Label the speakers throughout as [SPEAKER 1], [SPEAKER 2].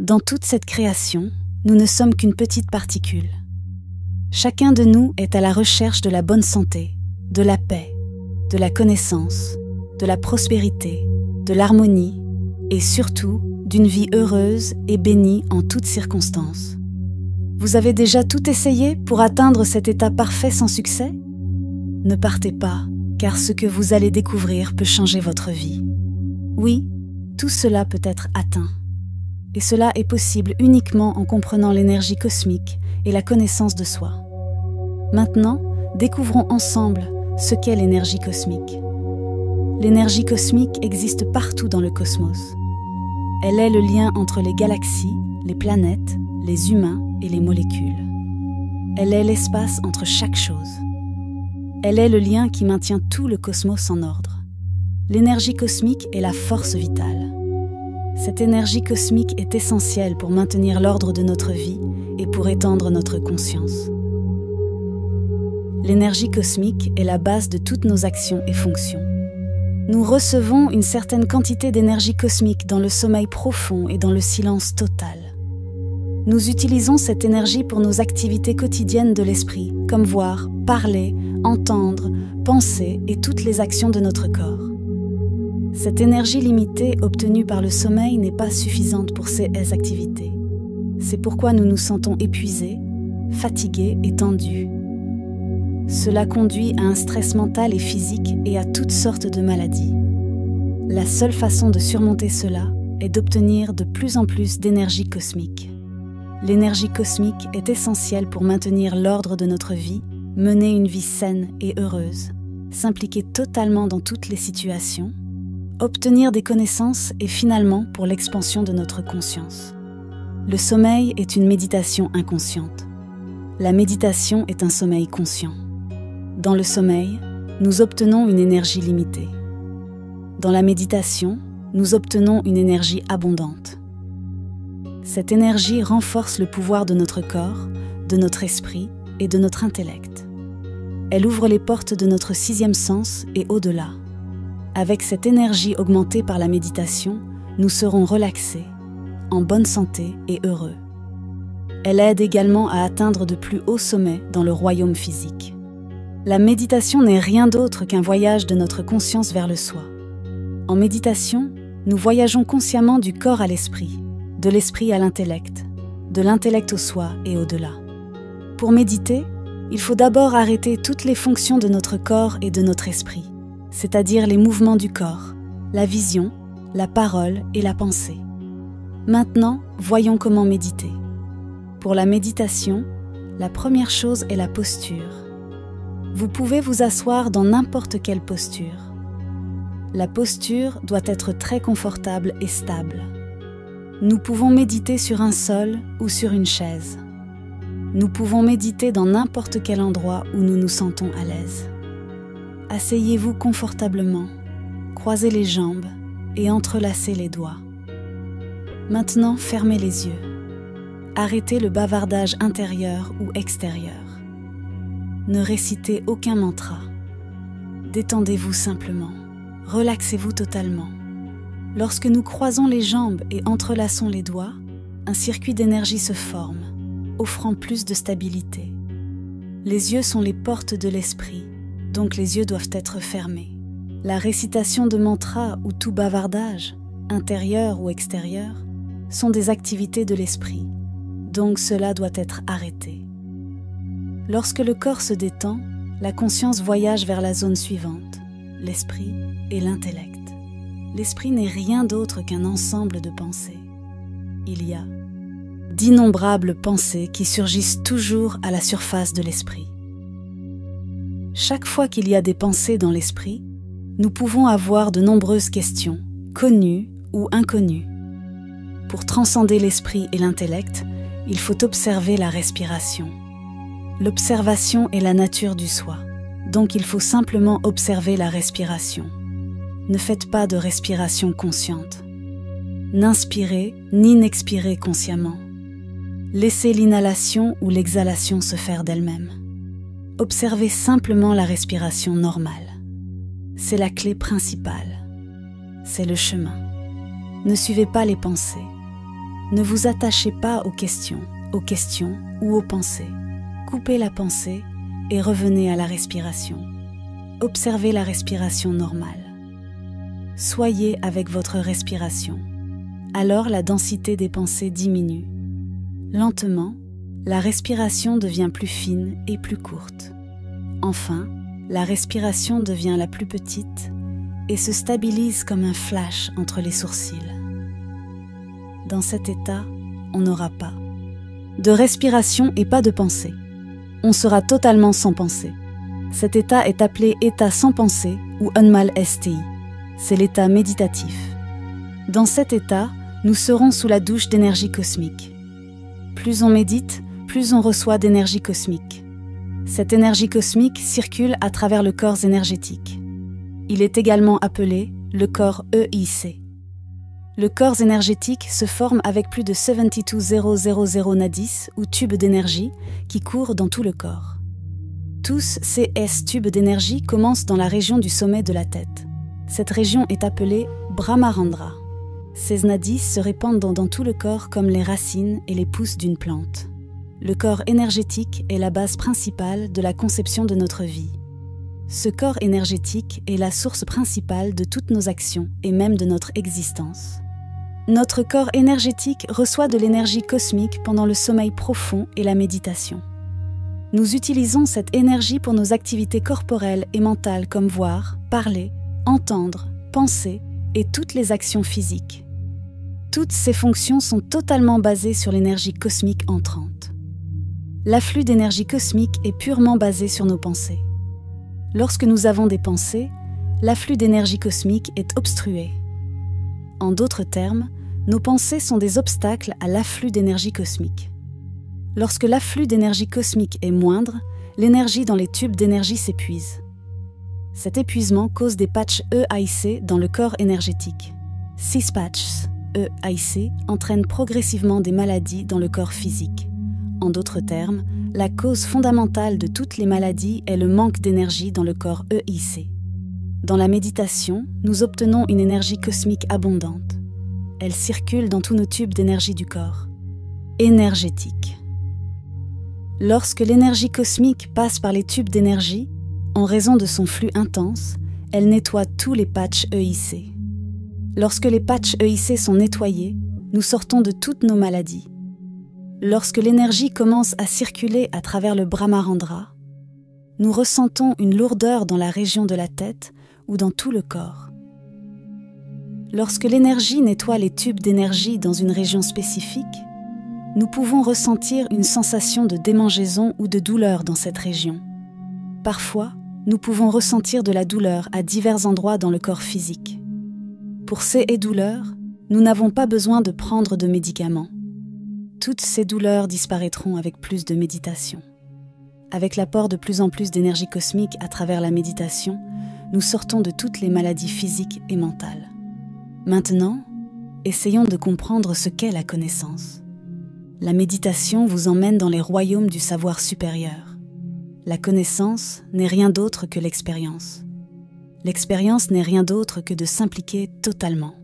[SPEAKER 1] Dans toute cette création, nous ne sommes qu'une petite particule. Chacun de nous est à la recherche de la bonne santé, de la paix, de la connaissance, de la prospérité, de l'harmonie et surtout d'une vie heureuse et bénie en toutes circonstances. Vous avez déjà tout essayé pour atteindre cet état parfait sans succès? Ne partez pas, car ce que vous allez découvrir peut changer votre vie. Oui, tout cela peut être atteint. Et cela est possible uniquement en comprenant l'énergie cosmique et la connaissance de soi. Maintenant, découvrons ensemble ce qu'est l'énergie cosmique. L'énergie cosmique existe partout dans le cosmos. Elle est le lien entre les galaxies, les planètes, les humains et les molécules. Elle est l'espace entre chaque chose. Elle est le lien qui maintient tout le cosmos en ordre. L'énergie cosmique est la force vitale. Cette énergie cosmique est essentielle pour maintenir l'ordre de notre vie et pour étendre notre conscience. L'énergie cosmique est la base de toutes nos actions et fonctions. Nous recevons une certaine quantité d'énergie cosmique dans le sommeil profond et dans le silence total. Nous utilisons cette énergie pour nos activités quotidiennes de l'esprit, comme voir, parler, entendre, penser et toutes les actions de notre corps. Cette énergie limitée obtenue par le sommeil n'est pas suffisante pour ces activités. C'est pourquoi nous nous sentons épuisés, fatigués et tendus. Cela conduit à un stress mental et physique et à toutes sortes de maladies. La seule façon de surmonter cela est d'obtenir de plus en plus d'énergie cosmique. L'énergie cosmique est essentielle pour maintenir l'ordre de notre vie, mener une vie saine et heureuse, s'impliquer totalement dans toutes les situations, obtenir des connaissances et finalement pour l'expansion de notre conscience. Le sommeil est une méditation inconsciente. La méditation est un sommeil conscient. Dans le sommeil, nous obtenons une énergie limitée. Dans la méditation, nous obtenons une énergie abondante. Cette énergie renforce le pouvoir de notre corps, de notre esprit et de notre intellect. Elle ouvre les portes de notre sixième sens et au-delà. Avec cette énergie augmentée par la méditation, nous serons relaxés, en bonne santé et heureux. Elle aide également à atteindre de plus hauts sommets dans le royaume physique. La méditation n'est rien d'autre qu'un voyage de notre conscience vers le soi. En méditation, nous voyageons consciemment du corps à l'esprit, de l'esprit à l'intellect, de l'intellect au soi et au-delà. Pour méditer, il faut d'abord arrêter toutes les fonctions de notre corps et de notre esprit, c'est-à-dire les mouvements du corps, la vision, la parole et la pensée. Maintenant, voyons comment méditer. Pour la méditation, la première chose est la posture. Vous pouvez vous asseoir dans n'importe quelle posture. La posture doit être très confortable et stable. Nous pouvons méditer sur un sol ou sur une chaise. Nous pouvons méditer dans n'importe quel endroit où nous nous sentons à l'aise. Asseyez-vous confortablement, croisez les jambes et entrelacez les doigts. Maintenant, fermez les yeux. Arrêtez le bavardage intérieur ou extérieur. Ne récitez aucun mantra. Détendez-vous simplement. Relaxez-vous totalement. Lorsque nous croisons les jambes et entrelaçons les doigts, un circuit d'énergie se forme, offrant plus de stabilité. Les yeux sont les portes de l'esprit, donc les yeux doivent être fermés. La récitation de mantras ou tout bavardage, intérieur ou extérieur, sont des activités de l'esprit, donc cela doit être arrêté. Lorsque le corps se détend, la conscience voyage vers la zone suivante, l'esprit et l'intellect. L'esprit n'est rien d'autre qu'un ensemble de pensées. Il y a d'innombrables pensées qui surgissent toujours à la surface de l'esprit. Chaque fois qu'il y a des pensées dans l'esprit, nous pouvons avoir de nombreuses questions, connues ou inconnues. Pour transcender l'esprit et l'intellect, il faut observer la respiration. L'observation est la nature du soi, donc il faut simplement observer la respiration. Ne faites pas de respiration consciente. N'inspirez ni n'expirez consciemment. Laissez l'inhalation ou l'exhalation se faire d'elle-même. Observez simplement la respiration normale. C'est la clé principale. C'est le chemin. Ne suivez pas les pensées. Ne vous attachez pas aux questions ou aux pensées. Coupez la pensée et revenez à la respiration. Observez la respiration normale. Soyez avec votre respiration. Alors la densité des pensées diminue. Lentement, la respiration devient plus fine et plus courte. Enfin, la respiration devient la plus petite et se stabilise comme un flash entre les sourcils. Dans cet état, on n'aura pas de respiration et pas de pensée. On sera totalement sans pensée. Cet état est appelé état sans pensée ou Unmal STI. C'est l'état méditatif. Dans cet état, nous serons sous la douche d'énergie cosmique. Plus on médite, plus on reçoit d'énergie cosmique. Cette énergie cosmique circule à travers le corps énergétique. Il est également appelé le corps EIC. Le corps énergétique se forme avec plus de 72000 nadis ou tubes d'énergie qui courent dans tout le corps. Tous ces tubes d'énergie commencent dans la région du sommet de la tête. Cette région est appelée Brahmarandra. Ces nadis se répandent dans tout le corps comme les racines et les pousses d'une plante. Le corps énergétique est la base principale de la conception de notre vie. Ce corps énergétique est la source principale de toutes nos actions et même de notre existence. Notre corps énergétique reçoit de l'énergie cosmique pendant le sommeil profond et la méditation. Nous utilisons cette énergie pour nos activités corporelles et mentales comme voir, parler, entendre, penser et toutes les actions physiques. Toutes ces fonctions sont totalement basées sur l'énergie cosmique entrante. L'afflux d'énergie cosmique est purement basé sur nos pensées. Lorsque nous avons des pensées, l'afflux d'énergie cosmique est obstrué. En d'autres termes, nos pensées sont des obstacles à l'afflux d'énergie cosmique. Lorsque l'afflux d'énergie cosmique est moindre, l'énergie dans les tubes d'énergie s'épuise. Cet épuisement cause des patchs EIC dans le corps énergétique. Ces patchs EIC entraînent progressivement des maladies dans le corps physique. En d'autres termes, la cause fondamentale de toutes les maladies est le manque d'énergie dans le corps EIC. Dans la méditation, nous obtenons une énergie cosmique abondante. Elle circule dans tous nos tubes d'énergie du corps. Énergétique. Lorsque l'énergie cosmique passe par les tubes d'énergie, en raison de son flux intense, elle nettoie tous les patchs EIC. Lorsque les patchs EIC sont nettoyés, nous sortons de toutes nos maladies. Lorsque l'énergie commence à circuler à travers le Brahmarandra, nous ressentons une lourdeur dans la région de la tête ou dans tout le corps. Lorsque l'énergie nettoie les tubes d'énergie dans une région spécifique, nous pouvons ressentir une sensation de démangeaison ou de douleur dans cette région. Parfois, nous pouvons ressentir de la douleur à divers endroits dans le corps physique. Pour ces douleurs, nous n'avons pas besoin de prendre de médicaments. Toutes ces douleurs disparaîtront avec plus de méditation. Avec l'apport de plus en plus d'énergie cosmique à travers la méditation, nous sortons de toutes les maladies physiques et mentales. Maintenant, essayons de comprendre ce qu'est la connaissance. La méditation vous emmène dans les royaumes du savoir supérieur. La connaissance n'est rien d'autre que l'expérience. L'expérience n'est rien d'autre que de s'impliquer totalement.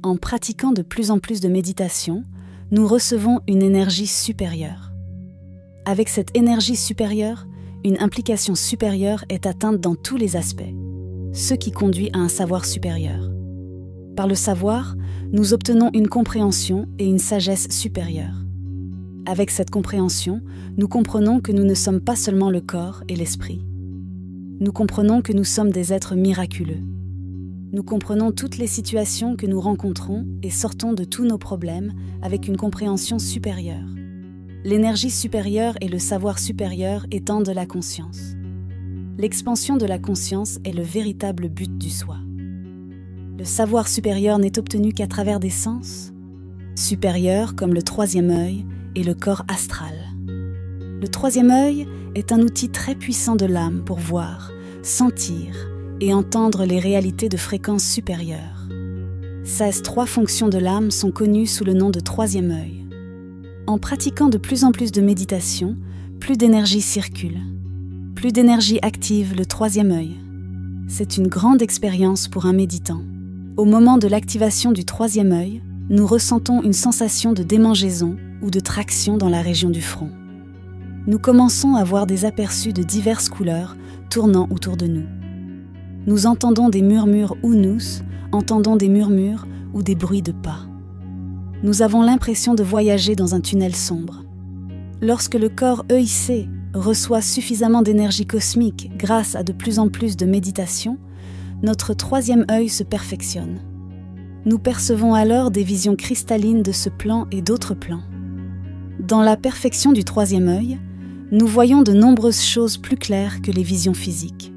[SPEAKER 1] En pratiquant de plus en plus de méditation, nous recevons une énergie supérieure. Avec cette énergie supérieure, une implication supérieure est atteinte dans tous les aspects, ce qui conduit à un savoir supérieur. Par le savoir, nous obtenons une compréhension et une sagesse supérieure. Avec cette compréhension, nous comprenons que nous ne sommes pas seulement le corps et l'esprit. Nous comprenons que nous sommes des êtres miraculeux. Nous comprenons toutes les situations que nous rencontrons et sortons de tous nos problèmes avec une compréhension supérieure. L'énergie supérieure et le savoir supérieur étendent la conscience. L'expansion de la conscience est le véritable but du soi. Le savoir supérieur n'est obtenu qu'à travers des sens supérieurs comme le troisième œil et le corps astral. Le troisième œil est un outil très puissant de l'âme pour voir, sentir et entendre les réalités de fréquence supérieure. Ces trois fonctions de l'âme sont connues sous le nom de troisième œil. En pratiquant de plus en plus de méditation, plus d'énergie circule. Plus d'énergie active le troisième œil. C'est une grande expérience pour un méditant. Au moment de l'activation du troisième œil, nous ressentons une sensation de démangeaison ou de traction dans la région du front. Nous commençons à voir des aperçus de diverses couleurs tournant autour de nous. Nous entendons des murmures ou nous entendons des murmures ou des bruits de pas. Nous avons l'impression de voyager dans un tunnel sombre. Lorsque le corps EIC reçoit suffisamment d'énergie cosmique grâce à de plus en plus de méditation, notre troisième œil se perfectionne. Nous percevons alors des visions cristallines de ce plan et d'autres plans. Dans la perfection du troisième œil, nous voyons de nombreuses choses plus claires que les visions physiques.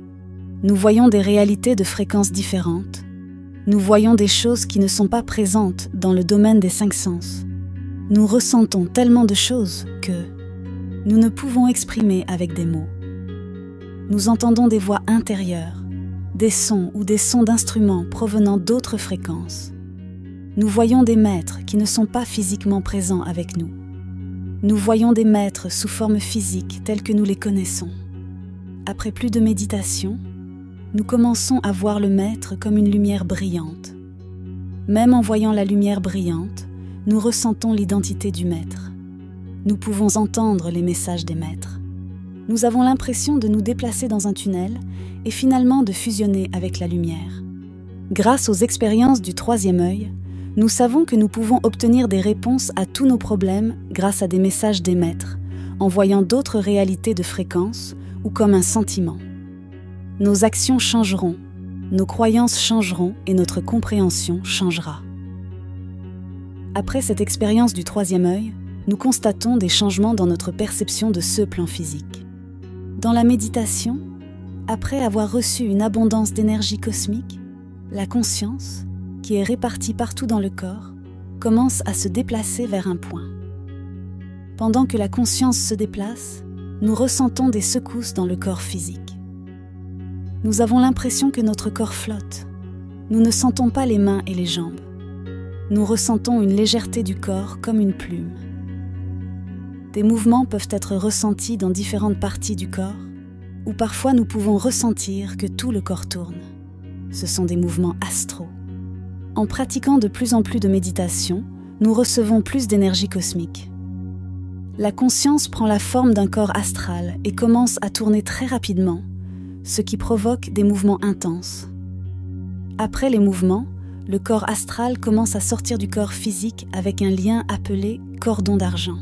[SPEAKER 1] Nous voyons des réalités de fréquences différentes. Nous voyons des choses qui ne sont pas présentes dans le domaine des 5 sens. Nous ressentons tellement de choses que nous ne pouvons exprimer avec des mots. Nous entendons des voix intérieures, des sons ou des sons d'instruments provenant d'autres fréquences. Nous voyons des maîtres qui ne sont pas physiquement présents avec nous. Nous voyons des maîtres sous forme physique tels que nous les connaissons. Après plus de méditation, nous commençons à voir le maître comme une lumière brillante. Même en voyant la lumière brillante, nous ressentons l'identité du maître. Nous pouvons entendre les messages des maîtres. Nous avons l'impression de nous déplacer dans un tunnel et finalement de fusionner avec la lumière. Grâce aux expériences du troisième œil, nous savons que nous pouvons obtenir des réponses à tous nos problèmes grâce à des messages des maîtres, en voyant d'autres réalités de fréquence ou comme un sentiment. Nos actions changeront, nos croyances changeront et notre compréhension changera. Après cette expérience du troisième œil, nous constatons des changements dans notre perception de ce plan physique. Dans la méditation, après avoir reçu une abondance d'énergie cosmique, la conscience, qui est répartie partout dans le corps, commence à se déplacer vers un point. Pendant que la conscience se déplace, nous ressentons des secousses dans le corps physique. Nous avons l'impression que notre corps flotte. Nous ne sentons pas les mains et les jambes. Nous ressentons une légèreté du corps comme une plume. Des mouvements peuvent être ressentis dans différentes parties du corps, ou parfois nous pouvons ressentir que tout le corps tourne. Ce sont des mouvements astraux. En pratiquant de plus en plus de méditation, nous recevons plus d'énergie cosmique. La conscience prend la forme d'un corps astral et commence à tourner très rapidement, ce qui provoque des mouvements intenses. Après les mouvements, le corps astral commence à sortir du corps physique avec un lien appelé cordon d'argent.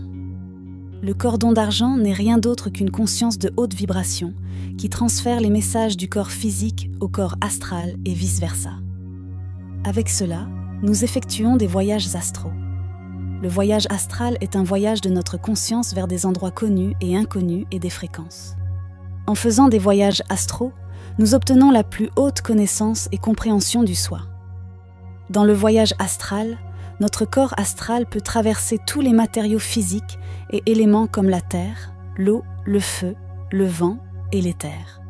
[SPEAKER 1] Le cordon d'argent n'est rien d'autre qu'une conscience de haute vibration qui transfère les messages du corps physique au corps astral et vice-versa. Avec cela, nous effectuons des voyages astraux. Le voyage astral est un voyage de notre conscience vers des endroits connus et inconnus et des fréquences. En faisant des voyages astraux, nous obtenons la plus haute connaissance et compréhension du soi. Dans le voyage astral, notre corps astral peut traverser tous les matériaux physiques et éléments comme la terre, l'eau, le feu, le vent et l'éther.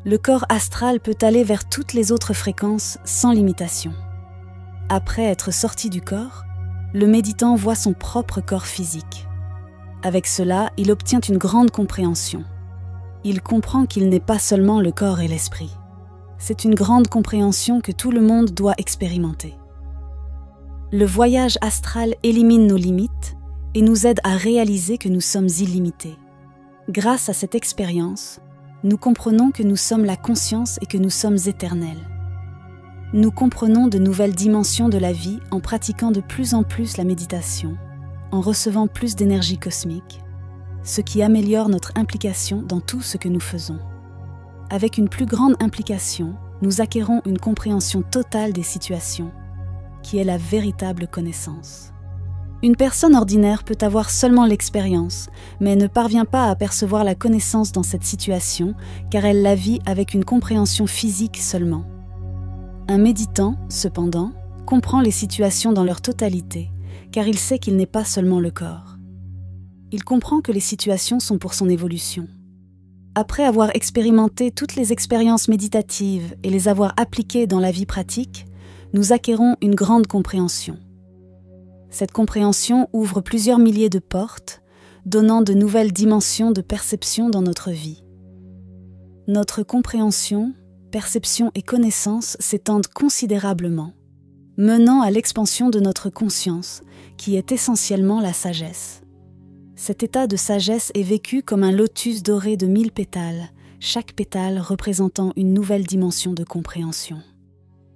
[SPEAKER 1] Le corps astral peut aller vers toutes les autres fréquences sans limitation. Après être sorti du corps, le méditant voit son propre corps physique. Avec cela, il obtient une grande compréhension. Il comprend qu'il n'est pas seulement le corps et l'esprit. C'est une grande compréhension que tout le monde doit expérimenter. Le voyage astral élimine nos limites et nous aide à réaliser que nous sommes illimités. Grâce à cette expérience, nous comprenons que nous sommes la conscience et que nous sommes éternels. Nous comprenons de nouvelles dimensions de la vie en pratiquant de plus en plus la méditation, en recevant plus d'énergie cosmique, ce qui améliore notre implication dans tout ce que nous faisons. Avec une plus grande implication, nous acquérons une compréhension totale des situations, qui est la véritable connaissance. Une personne ordinaire peut avoir seulement l'expérience, mais ne parvient pas à percevoir la connaissance dans cette situation, car elle la vit avec une compréhension physique seulement. Un méditant, cependant, comprend les situations dans leur totalité, car il sait qu'il n'est pas seulement le corps. Il comprend que les situations sont pour son évolution. Après avoir expérimenté toutes les expériences méditatives et les avoir appliquées dans la vie pratique, nous acquérons une grande compréhension. Cette compréhension ouvre plusieurs milliers de portes, donnant de nouvelles dimensions de perception dans notre vie. Notre compréhension, perception et connaissance s'étendent considérablement, menant à l'expansion de notre conscience, qui est essentiellement la sagesse. Cet état de sagesse est vécu comme un lotus doré de 1000 pétales, chaque pétale représentant une nouvelle dimension de compréhension.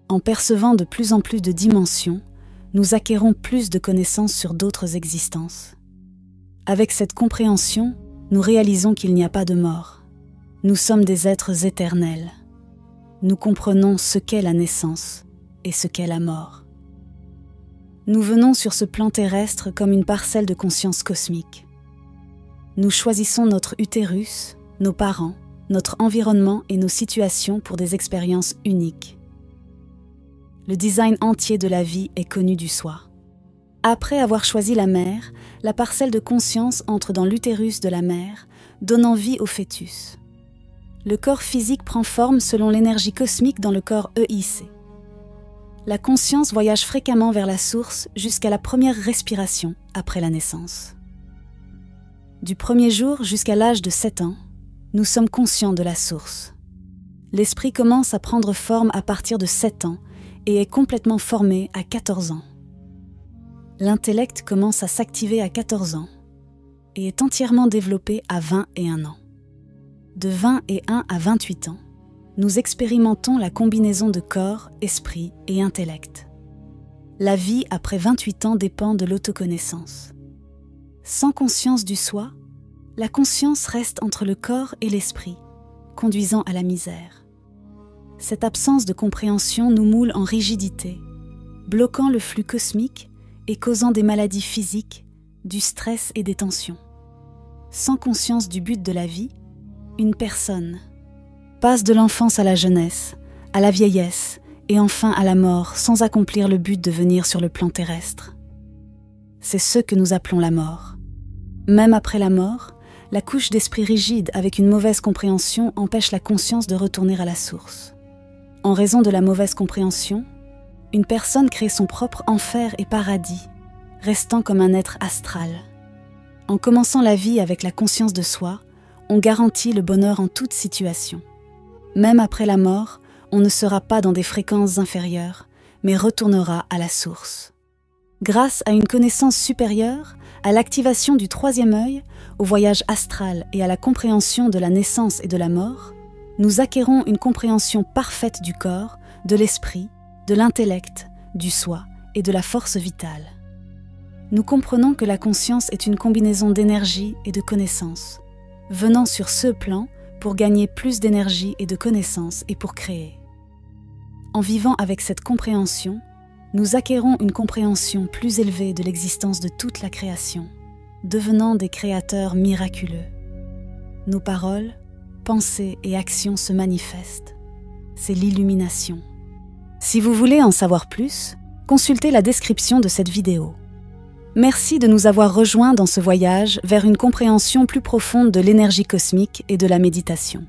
[SPEAKER 1] En percevant de plus en plus de dimensions, nous acquérons plus de connaissances sur d'autres existences. Avec cette compréhension, nous réalisons qu'il n'y a pas de mort. Nous sommes des êtres éternels. Nous comprenons ce qu'est la naissance et ce qu'est la mort. Nous venons sur ce plan terrestre comme une parcelle de conscience cosmique. Nous choisissons notre utérus, nos parents, notre environnement et nos situations pour des expériences uniques. Le design entier de la vie est connu du soi. Après avoir choisi la mère, la parcelle de conscience entre dans l'utérus de la mère, donnant vie au fœtus. Le corps physique prend forme selon l'énergie cosmique dans le corps EIC. La conscience voyage fréquemment vers la source jusqu'à la première respiration après la naissance. Du premier jour jusqu'à l'âge de 7 ans, nous sommes conscients de la source. L'esprit commence à prendre forme à partir de 7 ans et est complètement formé à 14 ans. L'intellect commence à s'activer à 14 ans et est entièrement développé à 21 ans. De 21 à 28 ans, nous expérimentons la combinaison de corps, esprit et intellect. La vie après 28 ans dépend de l'autoconnaissance. Sans conscience du soi, la conscience reste entre le corps et l'esprit, conduisant à la misère. Cette absence de compréhension nous moule en rigidité, bloquant le flux cosmique et causant des maladies physiques, du stress et des tensions. Sans conscience du but de la vie, une personne passe de l'enfance à la jeunesse, à la vieillesse et enfin à la mort sans accomplir le but de venir sur le plan terrestre. C'est ce que nous appelons la mort. Même après la mort, la couche d'esprit rigide avec une mauvaise compréhension empêche la conscience de retourner à la source. En raison de la mauvaise compréhension, une personne crée son propre enfer et paradis, restant comme un être astral. En commençant la vie avec la conscience de soi, on garantit le bonheur en toute situation. Même après la mort, on ne sera pas dans des fréquences inférieures, mais retournera à la source. Grâce à une connaissance supérieure, à l'activation du troisième œil, au voyage astral et à la compréhension de la naissance et de la mort, nous acquérons une compréhension parfaite du corps, de l'esprit, de l'intellect, du soi et de la force vitale. Nous comprenons que la conscience est une combinaison d'énergie et de connaissances, venant sur ce plan pour gagner plus d'énergie et de connaissances et pour créer. En vivant avec cette compréhension, nous acquérons une compréhension plus élevée de l'existence de toute la création, devenant des créateurs miraculeux. Nos paroles, pensées et actions se manifestent. C'est l'illumination. Si vous voulez en savoir plus, consultez la description de cette vidéo. Merci de nous avoir rejoints dans ce voyage vers une compréhension plus profonde de l'énergie cosmique et de la méditation.